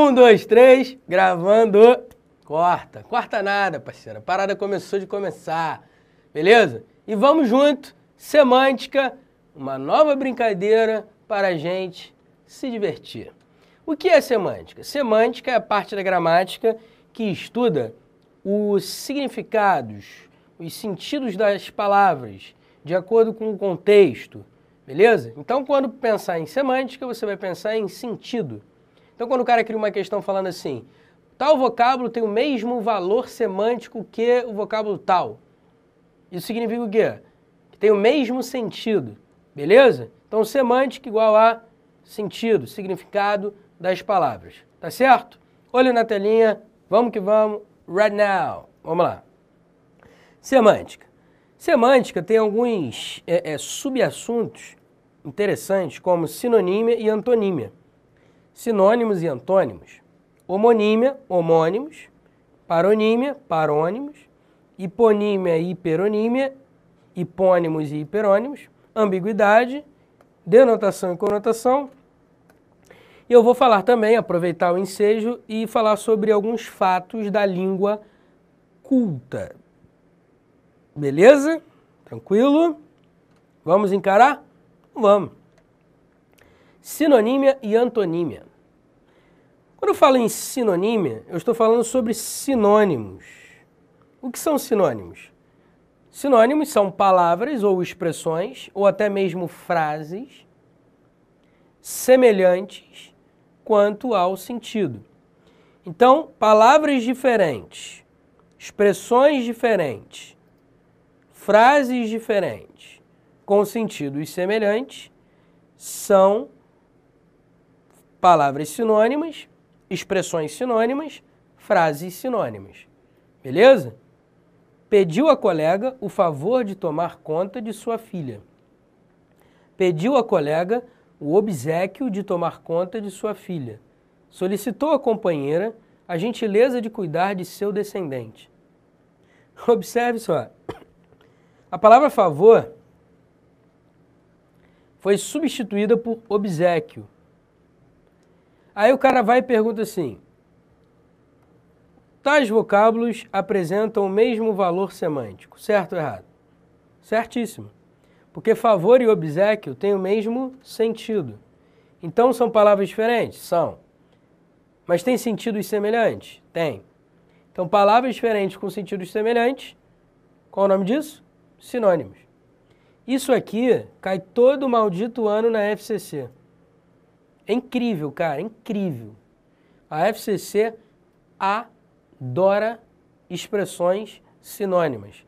Um, dois, três, gravando. Corta. Corta nada, parceira. A parada começou de começar. Beleza? E vamos junto. Semântica, uma nova brincadeira para a gente se divertir. O que é semântica? Semântica é a parte da gramática que estuda os significados, os sentidos das palavras, de acordo com o contexto. Beleza? Então, quando pensar em semântica, você vai pensar em sentido. Então, quando o cara cria uma questão falando assim, tal vocábulo tem o mesmo valor semântico que o vocábulo tal. Isso significa o quê? Que tem o mesmo sentido. Beleza? Então, semântica igual a sentido, significado das palavras. Tá certo? Olho na telinha, vamos que vamos, right now. Vamos lá. Semântica. Semântica tem alguns subassuntos interessantes, como sinonímia e antonímia. Sinônimos e antônimos. Homonímia, homônimos. Paronímia, parônimos. Hiponímia e hiperonímia. Hipônimos e hiperônimos. Ambiguidade, denotação e conotação. E eu vou falar também, aproveitar o ensejo e falar sobre alguns fatos da língua culta. Beleza? Tranquilo? Vamos encarar? Vamos. Sinonímia e antonímia. Quando eu falo em sinonímia, eu estou falando sobre sinônimos. O que são sinônimos? Sinônimos são palavras ou expressões, ou até mesmo frases, semelhantes quanto ao sentido. Então, palavras diferentes, expressões diferentes, frases diferentes, com sentidos semelhantes, são palavras sinônimas, expressões sinônimas, frases sinônimas. Beleza? Pediu à colega o favor de tomar conta de sua filha. Pediu à colega o obséquio de tomar conta de sua filha. Solicitou à companheira a gentileza de cuidar de seu descendente. Observe só. A palavra favor foi substituída por obséquio. Aí o cara vai e pergunta assim, tais vocábulos apresentam o mesmo valor semântico, certo ou errado? Certíssimo. Porque favor e obséquio têm o mesmo sentido. Então são palavras diferentes? São. Mas tem sentidos semelhantes? Tem. Então palavras diferentes com sentidos semelhantes, qual o nome disso? Sinônimos. Isso aqui cai todo maldito ano na FCC. É incrível, cara, é incrível. A FCC adora expressões sinônimas.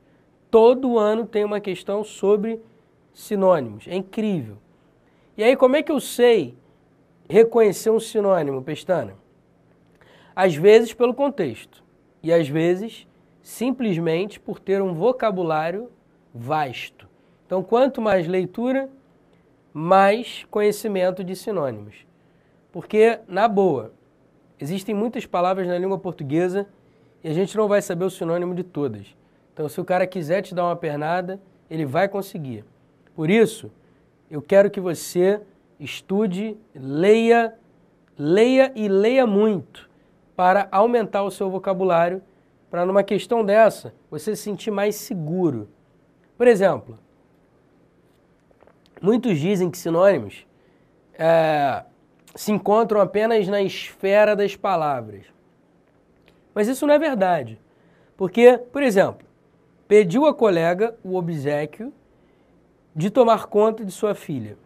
Todo ano tem uma questão sobre sinônimos. É incrível. E aí, como é que eu sei reconhecer um sinônimo, Pestana? Às vezes pelo contexto. E às vezes simplesmente por ter um vocabulário vasto. Então, quanto mais leitura, mais conhecimento de sinônimos. Porque, na boa, existem muitas palavras na língua portuguesa e a gente não vai saber o sinônimo de todas. Então, se o cara quiser te dar uma pernada, ele vai conseguir. Por isso, eu quero que você estude, leia e leia muito para aumentar o seu vocabulário, para numa questão dessa, você se sentir mais seguro. Por exemplo, muitos dizem que sinônimos se encontram apenas na esfera das palavras. Mas isso não é verdade. Porque, por exemplo, pediu à colega o obséquio de tomar conta de sua filha.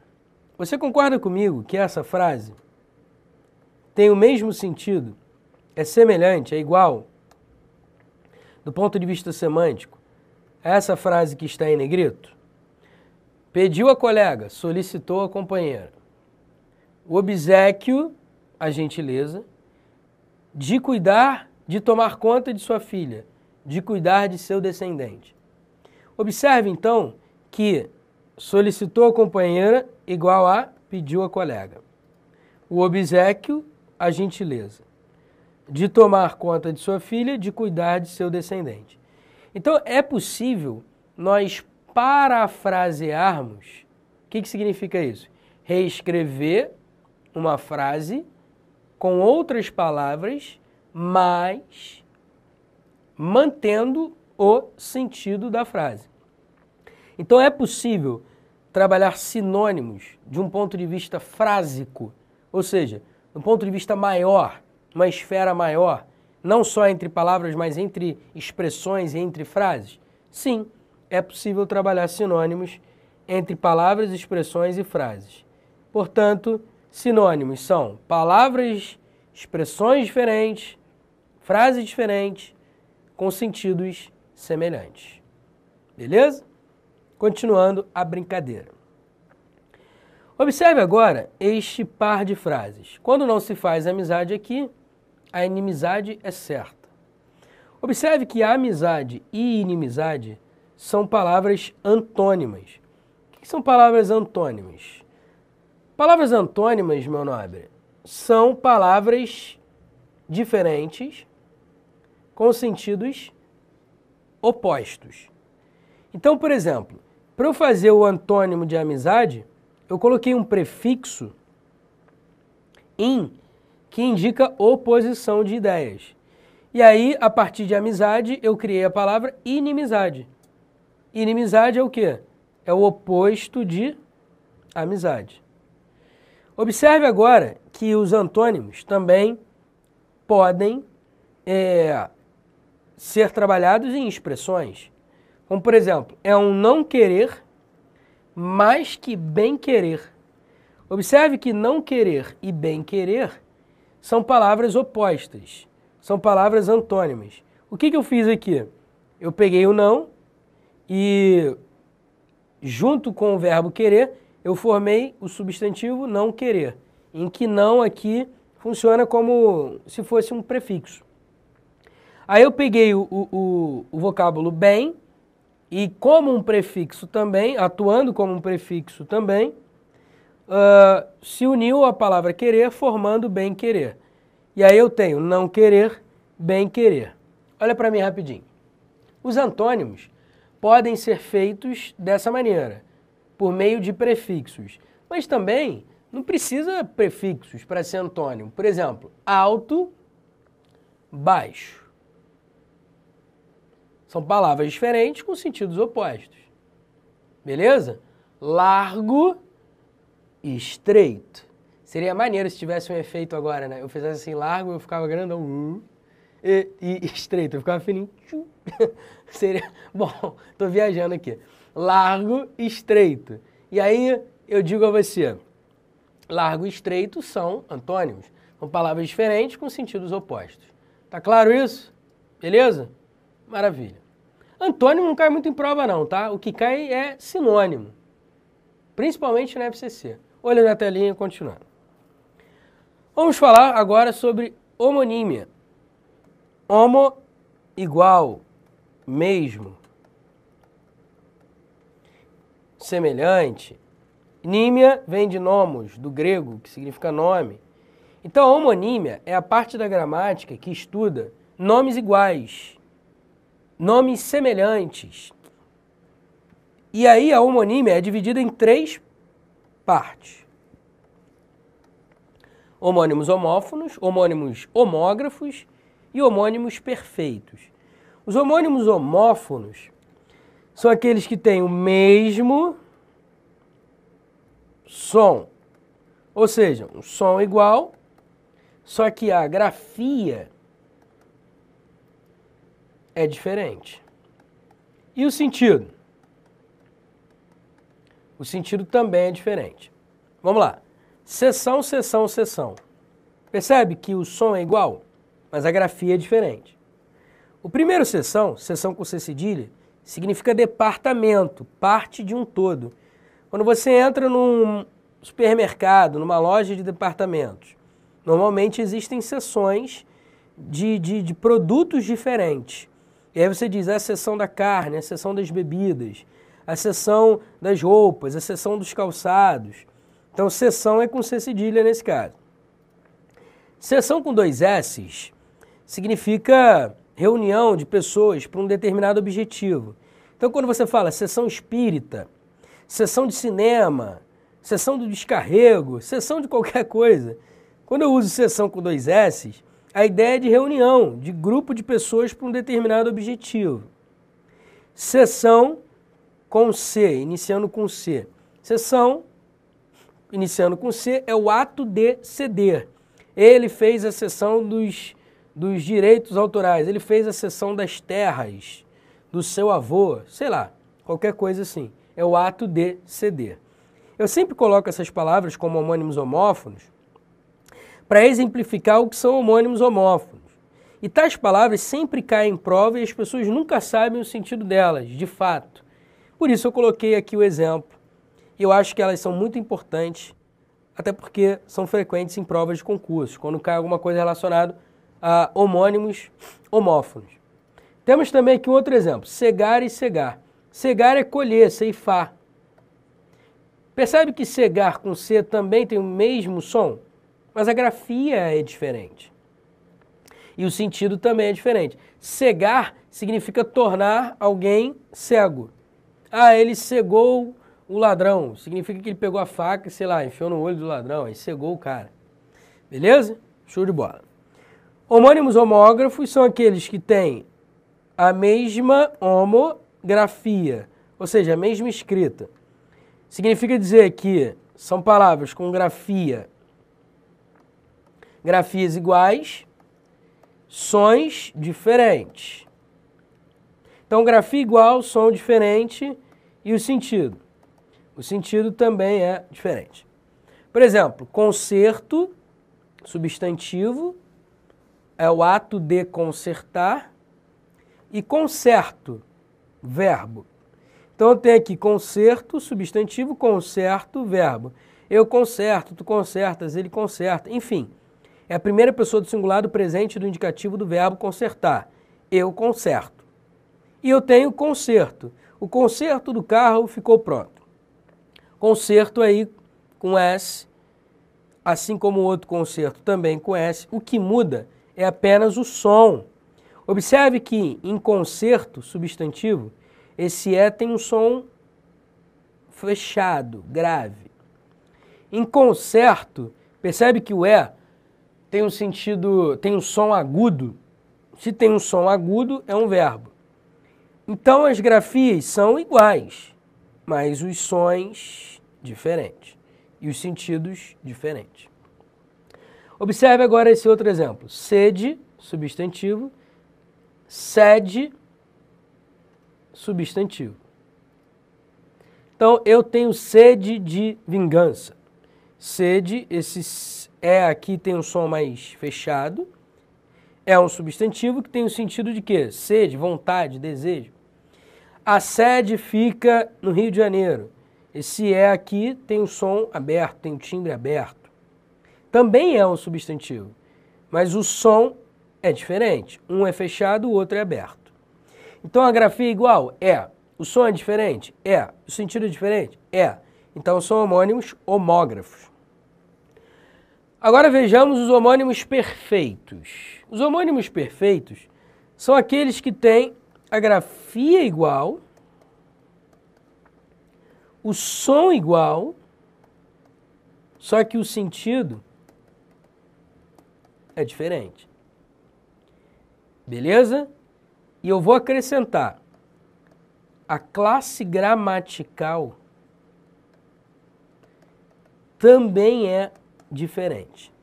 Você concorda comigo que essa frase tem o mesmo sentido, é semelhante, é igual, do ponto de vista semântico, a essa frase que está em negrito? Pediu à colega, solicitou à companheira. O obséquio, a gentileza, de cuidar, de tomar conta de sua filha, de cuidar de seu descendente. Observe, então, que solicitou à companheira igual a pediu à colega. O obséquio, a gentileza, de tomar conta de sua filha, de cuidar de seu descendente. Então, é possível nós parafrasearmos. O que significa isso? Reescrever uma frase com outras palavras, mas mantendo o sentido da frase. Então é possível trabalhar sinônimos de um ponto de vista frásico, ou seja, de um ponto de vista maior, uma esfera maior, não só entre palavras, mas entre expressões e entre frases? Sim, é possível trabalhar sinônimos entre palavras, expressões e frases. Portanto, sinônimos são palavras, expressões diferentes, frases diferentes, com sentidos semelhantes. Beleza? Continuando a brincadeira. Observe agora este par de frases. Quando não se faz amizade aqui, a inimizade é certa. Observe que amizade e inimizade são palavras antônimas. O que são palavras antônimas? Palavras antônimas, meu nobre, são palavras diferentes com sentidos opostos. Então, por exemplo, para eu fazer o antônimo de amizade, eu coloquei um prefixo in, que indica oposição de ideias. E aí, a partir de amizade, eu criei a palavra inimizade. Inimizade é o quê? É o oposto de amizade. Observe agora que os antônimos também podem ser trabalhados em expressões. Como, por exemplo, é um não querer mais que bem querer. Observe que não querer e bem querer são palavras opostas, são palavras antônimas. O que eu fiz aqui? Eu peguei o não e, junto com o verbo querer, eu formei o substantivo não querer, em que não aqui funciona como se fosse um prefixo. Aí eu peguei o vocábulo bem e, como um prefixo também, atuando como um prefixo também, se uniu à palavra querer, formando bem querer. E aí eu tenho não querer, bem querer. Olha para mim rapidinho. Os antônimos podem ser feitos dessa maneira, por meio de prefixos. Mas também não precisa prefixos para ser antônimo. Por exemplo, alto, baixo. São palavras diferentes com sentidos opostos. Beleza? Largo e estreito. Seria maneiro se tivesse um efeito agora, né? Eu fizesse assim, largo, eu ficava grandão. E estreito, eu ficava fininho. Seria... Bom, tô viajando aqui. Largo e estreito. E aí eu digo a você, largo e estreito são antônimos. São palavras diferentes com sentidos opostos. Tá claro isso? Beleza? Maravilha. Antônimo não cai muito em prova não, tá? O que cai é sinônimo. Principalmente na FCC. Olha na telinha, continuando. Vamos falar agora sobre homonímia. Homo, igual, mesmo. Semelhante. Nímia vem de nomos, do grego, que significa nome. Então, a homonímia é a parte da gramática que estuda nomes iguais, nomes semelhantes. E aí a homonímia é dividida em 3 partes. Homônimos homófonos, homônimos homógrafos e homônimos perfeitos. Os homônimos homófonos são aqueles que têm o mesmo som, ou seja, um som igual, só que a grafia é diferente. E o sentido? O sentido também é diferente. Vamos lá. Seção, seção, seção. Percebe que o som é igual, mas a grafia é diferente. O primeiro seção, seção com C cedilha, significa departamento, parte de um todo. Quando você entra num supermercado, numa loja de departamentos, normalmente existem seções de produtos diferentes. E aí você diz a seção da carne, a seção das bebidas, a seção das roupas, a seção dos calçados. Então, seção é com C cedilha nesse caso. Seção com 2 S's significa reunião de pessoas para um determinado objetivo. Então, quando você fala sessão espírita, sessão de cinema, sessão do descarrego, sessão de qualquer coisa, Quando eu uso sessão com 2 S's, a ideia é de reunião, de grupo de pessoas para um determinado objetivo. Sessão com C, iniciando com C. Sessão, iniciando com C, é o ato de ceder. Ele fez a cessão dos direitos autorais, ele fez a cessão das terras do seu avô, sei lá, qualquer coisa assim. É o ato de ceder. Eu sempre coloco essas palavras como homônimos homófonos para exemplificar o que são homônimos homófonos. E tais palavras sempre caem em prova e as pessoas nunca sabem o sentido delas, de fato. Por isso eu coloquei aqui o exemplo. E eu acho que elas são muito importantes, até porque são frequentes em provas de concurso, quando cai alguma coisa relacionada a homônimos homófonos. Temos também aqui um outro exemplo, cegar e cegar. Cegar é colher, ceifar. Percebe que cegar com C também tem o mesmo som? Mas a grafia é diferente. E o sentido também é diferente. Cegar significa tornar alguém cego. Ah, ele cegou o ladrão. Significa que ele pegou a faca e, sei lá, enfiou no olho do ladrão, aí cegou o cara. Beleza? Show de bola. Homônimos homógrafos são aqueles que têm a mesma homografia, ou seja, a mesma escrita. Significa dizer que são palavras com grafias iguais, sons diferentes. Então, grafia igual, som diferente e o sentido. O sentido também é diferente. Por exemplo, concerto, substantivo, é o ato de concertar, e concerto, verbo. Então eu tenho aqui concerto, substantivo, concerto, verbo. Eu concerto, tu concertas, ele concerta, enfim. É a primeira pessoa do singular do presente do indicativo do verbo consertar. Eu conserto. E eu tenho conserto. O conserto do carro ficou pronto. Conserto aí com S, assim como o outro concerto também com S. O que muda é apenas o som. Observe que em concerto, substantivo, esse E tem um som fechado, grave. Em concerto, percebe que o E tem um sentido, tem um som agudo. Se tem um som agudo, é um verbo. Então as grafias são iguais, mas os sons diferentes e os sentidos diferentes. Observe agora esse outro exemplo. Sede, substantivo, sede, substantivo. Então, eu tenho sede de vingança. Sede, esse é aqui tem um som mais fechado. É um substantivo que tem o sentido de quê? Sede, vontade, desejo. A sede fica no Rio de Janeiro. Esse é aqui tem um som aberto, tem um timbre aberto. Também é um substantivo, mas o som é diferente. Um é fechado, o outro é aberto. Então a grafia é igual? É. O som é diferente? É. O sentido é diferente? É. Então são homônimos homógrafos. Agora vejamos os homônimos perfeitos. Os homônimos perfeitos são aqueles que têm a grafia igual, o som igual, só que o sentido é diferente. Beleza? E eu vou acrescentar. A classe gramatical também é diferente.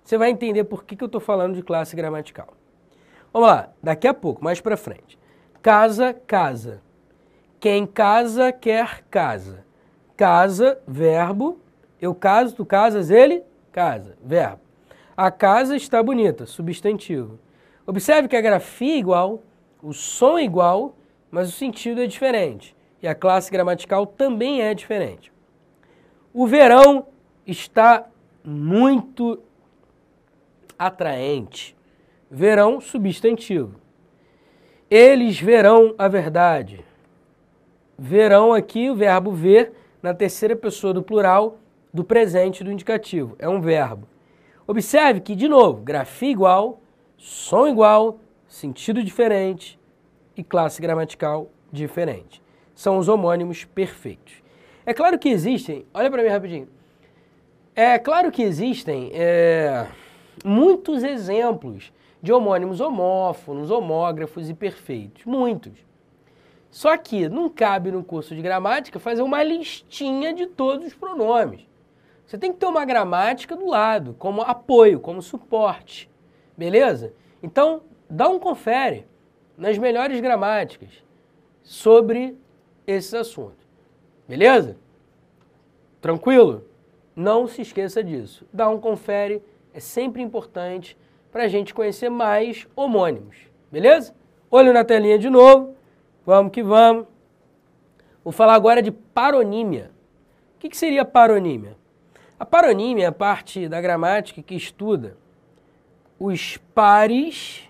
Você vai entender por que eu estou falando de classe gramatical. Vamos lá, daqui a pouco, mais para frente. Casa, casa. Quem casa, quer casa. Casa, verbo. Eu caso, tu casas, ele casa. Verbo. A casa está bonita, substantivo. Observe que a grafia é igual, o som é igual, mas o sentido é diferente. E a classe gramatical também é diferente. O verão está muito atraente. Verão, substantivo. Eles verão a verdade. Verão aqui, o verbo ver, na terceira pessoa do plural, do presente do indicativo. É um verbo. Observe que, de novo, grafia igual, som igual, sentido diferente e classe gramatical diferente. São os homônimos perfeitos. É claro que existem, olha para mim rapidinho, É claro que existem muitos exemplos de homônimos homófonos, homógrafos e perfeitos. Muitos. Só que não cabe no curso de gramática fazer uma listinha de todos os pronomes. Você tem que ter uma gramática do lado, como apoio, como suporte. Beleza? Então, dá um confere nas melhores gramáticas sobre esses assuntos. Beleza? Tranquilo? Não se esqueça disso. Dá um confere, é sempre importante para a gente conhecer mais homônimos. Beleza? Olho na telinha de novo. Vamos que vamos. Vou falar agora de paronímia. O que seria paronímia? A paronímia é a parte da gramática que estuda os pares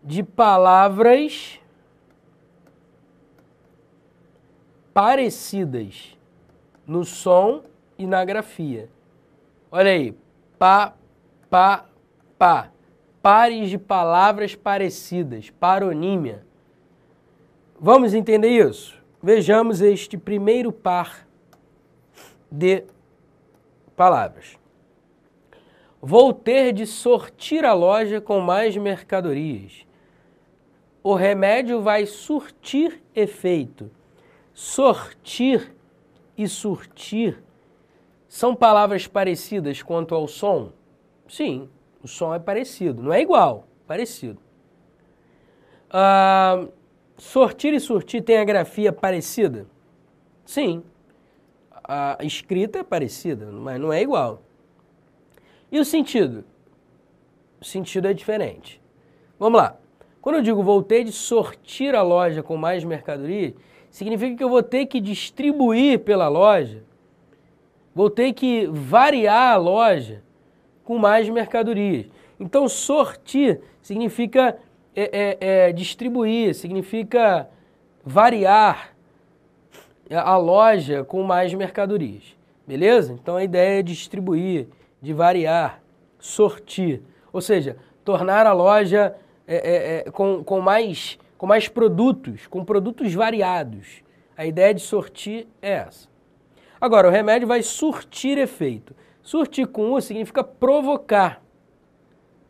de palavras parecidas no som e na grafia. Olha aí, pá. Pares de palavras parecidas, paronímia. Vamos entender isso? Vejamos este primeiro par de palavras. Vou ter de sortir a loja com mais mercadorias. O remédio vai surtir efeito. Sortir e surtir são palavras parecidas quanto ao som? Sim, o som é parecido, não é igual, parecido. Sortir e surtir tem a grafia parecida? Sim. A escrita é parecida, mas não é igual. E o sentido? O sentido é diferente. Vamos lá. Quando eu digo vou ter de sortir a loja com mais mercadoria, significa que eu vou ter que distribuir pela loja, vou ter que variar a loja com mais mercadorias. Então, sortir significa distribuir, significa variar a loja com mais mercadorias. Beleza? Então, a ideia é distribuir, de variar, sortir. Ou seja, tornar a loja com mais produtos, com produtos variados. A ideia de sortir é essa. Agora, o remédio vai surtir efeito. Surtir com U significa provocar,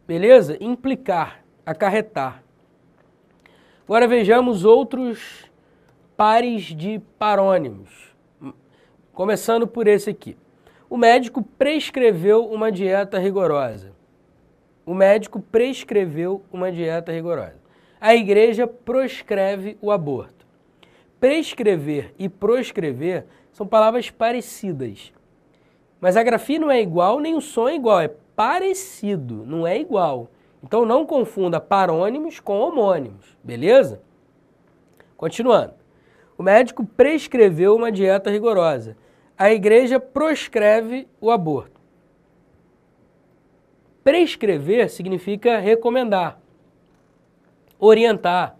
beleza? Implicar, acarretar. Agora vejamos outros pares de parônimos. Começando por esse aqui. O médico prescreveu uma dieta rigorosa. O médico prescreveu uma dieta rigorosa. A igreja proscreve o aborto. Prescrever e proscrever são palavras parecidas. Mas a grafia não é igual, nem o som é igual, é parecido, não é igual. Então não confunda parônimos com homônimos, beleza? Continuando. O médico prescreveu uma dieta rigorosa. A igreja proscreve o aborto. Prescrever significa recomendar, orientar,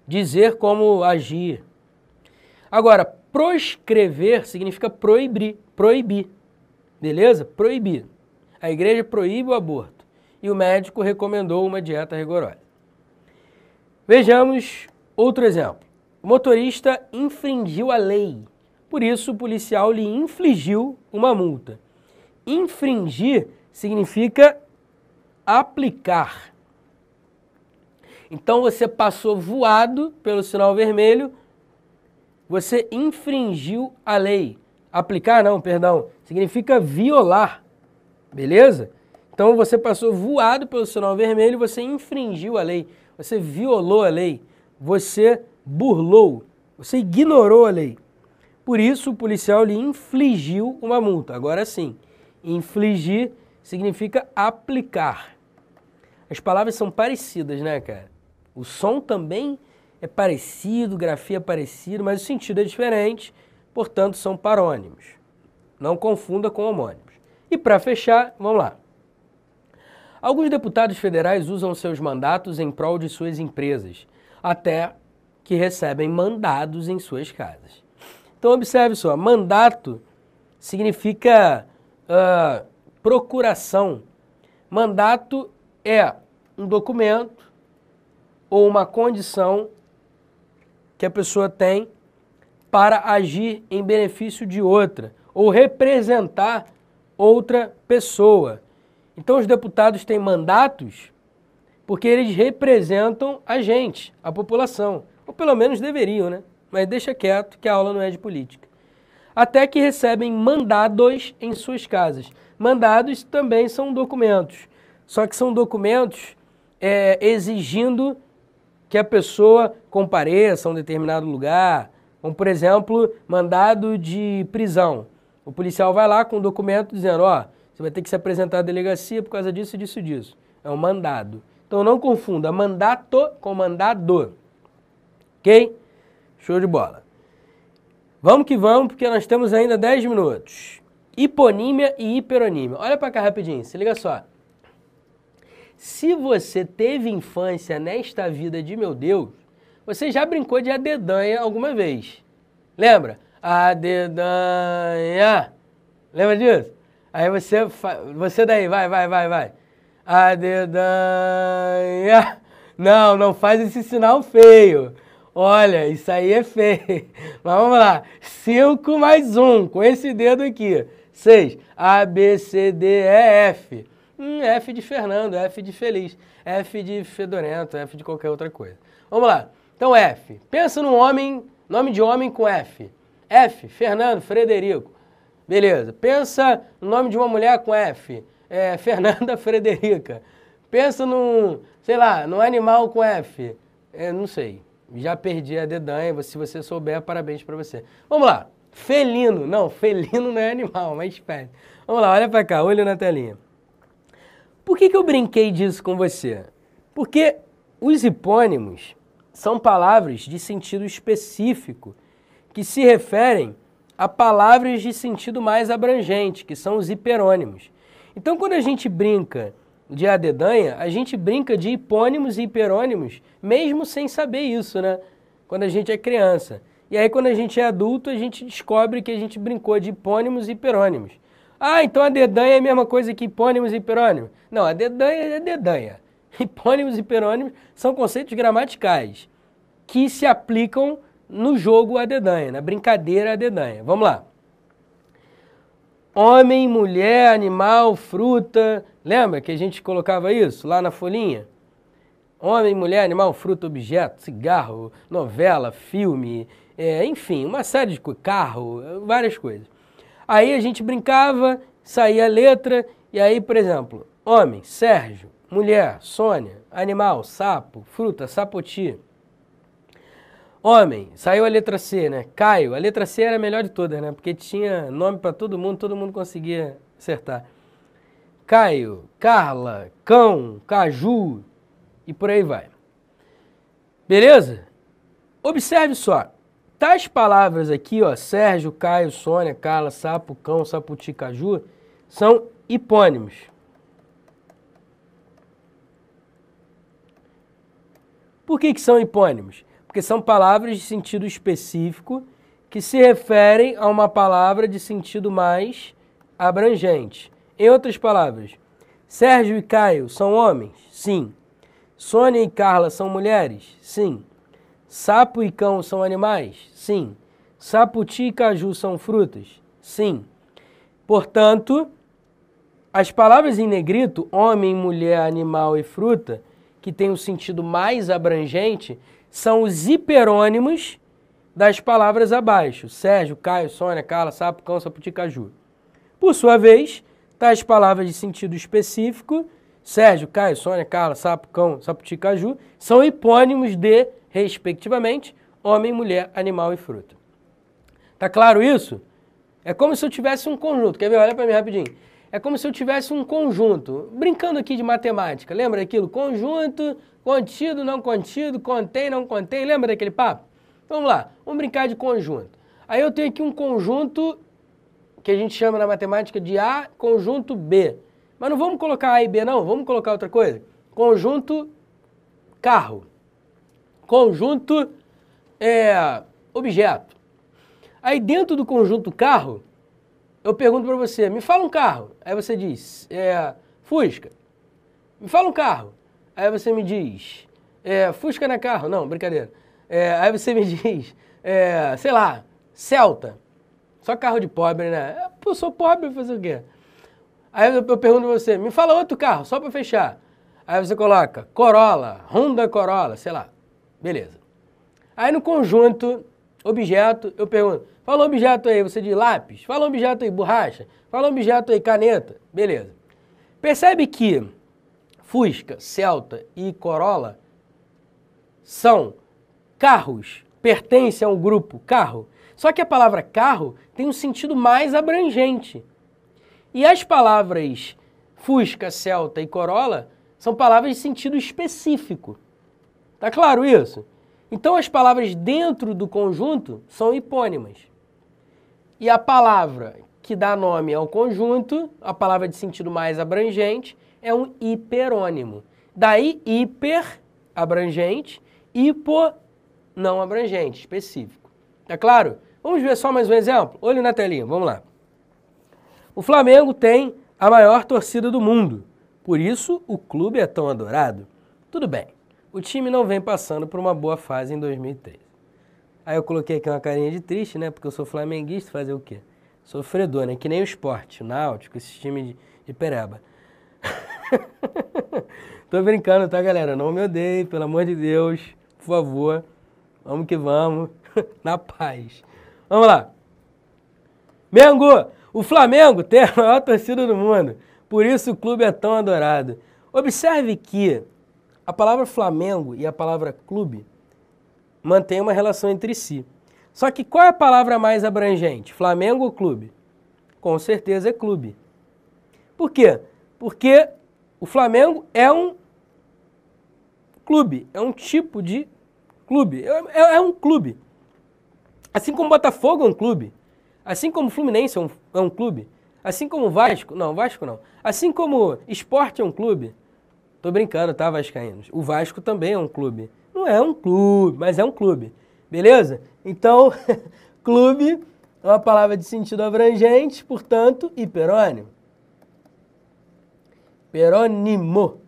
dizer como agir. Agora, proscrever significa proibir. Beleza? Proibir. A igreja proíbe o aborto e o médico recomendou uma dieta rigorosa. Vejamos outro exemplo. O motorista infringiu a lei, por isso o policial lhe infligiu uma multa. Infringir significa aplicar. Então você passou voado pelo sinal vermelho, você infringiu a lei. Aplicar não, perdão, significa violar, beleza? Então você passou voado pelo sinal vermelho, você infringiu a lei, você violou a lei, você burlou, você ignorou a lei. Por isso o policial lhe infligiu uma multa. Agora sim, infligir significa aplicar. As palavras são parecidas, né, cara? O som também é parecido, grafia é parecida, mas o sentido é diferente, portanto são parônimos. Não confunda com homônimos. E para fechar, vamos lá. Alguns deputados federais usam seus mandatos em prol de suas empresas, até que recebem mandados em suas casas. Então observe só, mandato significa procuração. Mandato é um documento ou uma condição que a pessoa tem para agir em benefício de outra ou representar outra pessoa. Então os deputados têm mandatos porque eles representam a gente, a população. Ou pelo menos deveriam, né? Mas deixa quieto que a aula não é de política. Até que recebem mandados em suas casas. Mandados também são documentos. Só que são documentos exigindo que a pessoa compareça a um determinado lugar. Como, por exemplo, mandado de prisão. O policial vai lá com um documento dizendo, ó, você vai ter que se apresentar à delegacia por causa disso, disso, disso. É um mandado. Então não confunda mandato com mandado. Ok? Show de bola. Vamos que vamos, porque nós temos ainda 10 minutos. Hiponímia e hiperonímia. Olha para cá rapidinho, se liga só. Se você teve infância nesta vida de meu Deus, você já brincou de adedanha alguma vez. Lembra? Adedanha. Lembra disso? Aí você daí, vai. Adedanha. Não faz esse sinal feio. Olha, isso aí é feio. Mas vamos lá. 5 mais 1, com esse dedo aqui. 6. A, B, C, D, E, F. F de Fernando, F de feliz, F de fedorento, F de qualquer outra coisa. Vamos lá. Então, F. Pensa num homem, nome de homem com F. F, Fernando, Frederico. Beleza. Pensa no nome de uma mulher com F. Fernanda Frederica. Pensa num, sei lá, num animal com F. Não sei. Já perdi a dedanha. Se você souber, parabéns pra você. Vamos lá. Felino. Não, felino não é animal, mas espécie. Vamos lá, olha pra cá, olho na telinha. Por que eu brinquei disso com você? Porque os hipônimos são palavras de sentido específico que se referem a palavras de sentido mais abrangente, que são os hiperônimos. Então, quando a gente brinca de adedanha, a gente brinca de hipônimos e hiperônimos, mesmo sem saber isso, né? Quando a gente é criança. E aí, quando a gente é adulto, a gente descobre que a gente brincou de hipônimos e hiperônimos. Ah, então a dedanha é a mesma coisa que hipônimos e hiperônimos? Não, a dedanha é dedanha. Hipônimos e hiperônimos são conceitos gramaticais que se aplicam no jogo a dedanha, na brincadeira a dedanha. Vamos lá. Homem, mulher, animal, fruta. Lembra que a gente colocava isso lá na folhinha? Homem, mulher, animal, fruta, objeto, cigarro, novela, filme, enfim, uma série de coisas, carro, várias coisas. Aí a gente brincava, saía a letra, e aí, por exemplo, homem, Sérgio, mulher, Sônia, animal, sapo, fruta, sapoti. Homem, saiu a letra C, né? Caio, a letra C era a melhor de todas, né? Porque tinha nome para todo mundo conseguia acertar. Caio, Carla, cão, caju e por aí vai. Beleza? Observe só. Tais palavras aqui, ó, Sérgio, Caio, Sônia, Carla, sapo, cão, sapoti, caju, são hipônimos. Por que são hipônimos? Porque são palavras de sentido específico que se referem a uma palavra de sentido mais abrangente. Em outras palavras, Sérgio e Caio são homens? Sim. Sônia e Carla são mulheres? Sim. Sapo e cão são animais? Sim. Sapoti e caju são frutas? Sim. Portanto, as palavras em negrito, homem, mulher, animal e fruta, que têm um sentido mais abrangente, são os hiperônimos das palavras abaixo. Sérgio, Caio, Sônia, Carla, sapo, cão, sapoti, caju. Por sua vez, tais palavras de sentido específico, Sérgio, Caio, Sônia, Carla, sapo, cão, sapoti, caju, são hipônimos de, respectivamente, homem, mulher, animal e fruta. Tá claro isso? É como se eu tivesse um conjunto. Quer ver? Olha para mim rapidinho. É como se eu tivesse um conjunto. Brincando aqui de matemática. Lembra daquilo? Conjunto, contido, não contido, contém, não contém. Lembra daquele papo? Vamos lá. Vamos brincar de conjunto. Aí eu tenho aqui um conjunto que a gente chama na matemática de A, conjunto B. Mas não vamos colocar A e B, não. Vamos colocar outra coisa. Conjunto carro. Conjunto objeto. Aí dentro do conjunto carro, eu pergunto para você, me fala um carro. Aí você diz, Fusca. Me fala um carro. Aí você me diz, Fusca não é carro. Não, brincadeira. Aí você me diz, sei lá, Celta. Só carro de pobre, né? Eu sou pobre, vou fazer o quê? Aí eu pergunto a você, me fala outro carro, só para fechar. Aí você coloca Corolla, Honda Corolla, sei lá. Beleza. Aí no conjunto, objeto, eu pergunto, fala um objeto aí, você diz lápis, fala um objeto aí, borracha, fala um objeto aí, caneta. Beleza. Percebe que Fusca, Celta e Corolla são carros, pertencem a um grupo carro, só que a palavra carro tem um sentido mais abrangente. E as palavras Fusca, Celta e Corolla são palavras de sentido específico. Tá claro isso? Então as palavras dentro do conjunto são hipônimas. E a palavra que dá nome ao conjunto, a palavra de sentido mais abrangente, é um hiperônimo. Daí hiper, abrangente, hipo, não abrangente, específico. Tá claro? Vamos ver só mais um exemplo? Olho na telinha, vamos lá. O Flamengo tem a maior torcida do mundo, por isso o clube é tão adorado. Tudo bem, o time não vem passando por uma boa fase em 2013. Aí eu coloquei aqui uma carinha de triste, né, porque eu sou flamenguista, fazer o quê? Sofredor, né, que nem o Sport, o Náutico, esse time de pereba. Tô brincando, tá, galera? Não me odeie, pelo amor de Deus, por favor. Vamos que vamos, na paz. Vamos lá. Mengo, o Flamengo tem a maior torcida do mundo, por isso o clube é tão adorado. Observe que a palavra Flamengo e a palavra clube mantêm uma relação entre si. Só que qual é a palavra mais abrangente? Flamengo ou clube? Com certeza é clube. Por quê? Porque o Flamengo é um clube, é um tipo de clube, é um clube. Assim como o Botafogo é um clube, assim como o Fluminense é um clube, assim como o Vasco não. Assim como o Sport é um clube, tô brincando, tá, vascaínos? O Vasco também é um clube. Não é um clube, mas é um clube, beleza? Então, clube é uma palavra de sentido abrangente, portanto, hiperônimo. Perônimo.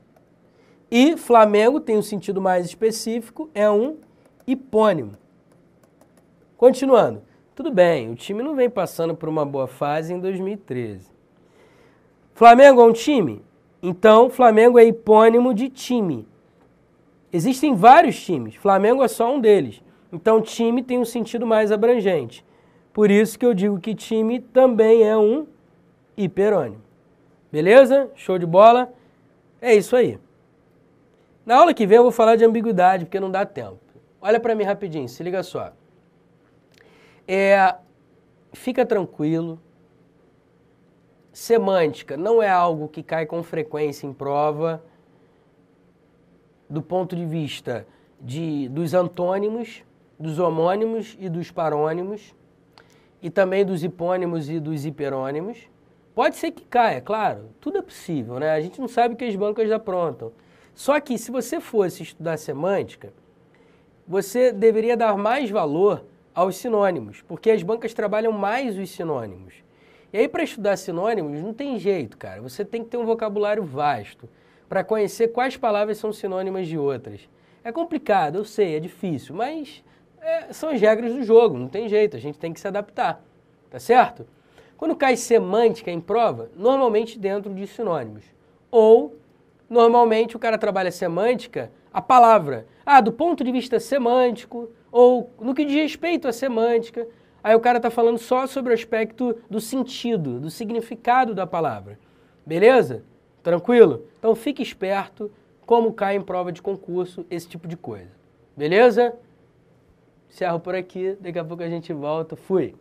E Flamengo tem um sentido mais específico, é um hipônimo. Continuando. Tudo bem, o time não vem passando por uma boa fase em 2013. Flamengo é um time? Então, Flamengo é hipônimo de time. Existem vários times, Flamengo é só um deles. Então, time tem um sentido mais abrangente. Por isso que eu digo que time também é um hiperônimo. Beleza? Show de bola? É isso aí. Na aula que vem eu vou falar de ambiguidade, porque não dá tempo. Olha para mim rapidinho, se liga só. Fica tranquilo. Semântica não é algo que cai com frequência em prova do ponto de vista dos antônimos, dos homônimos e dos parônimos, e também dos hipônimos e dos hiperônimos. Pode ser que caia, claro, tudo é possível, né? A gente não sabe o que as bancas aprontam. Só que se você fosse estudar semântica, você deveria dar mais valor aos sinônimos, porque as bancas trabalham mais os sinônimos. E aí, para estudar sinônimos, não tem jeito, cara. Você tem que ter um vocabulário vasto para conhecer quais palavras são sinônimas de outras. É complicado, eu sei, é difícil, mas são as regras do jogo, não tem jeito, a gente tem que se adaptar, tá certo? Quando cai semântica em prova, normalmente dentro de sinônimos. Ou, normalmente, o cara trabalha semântica, a palavra. Do ponto de vista semântico, ou no que diz respeito à semântica, aí o cara está falando só sobre o aspecto do sentido, do significado da palavra. Beleza? Tranquilo? Então fique esperto como cai em prova de concurso esse tipo de coisa. Beleza? Encerro por aqui, daqui a pouco a gente volta. Fui!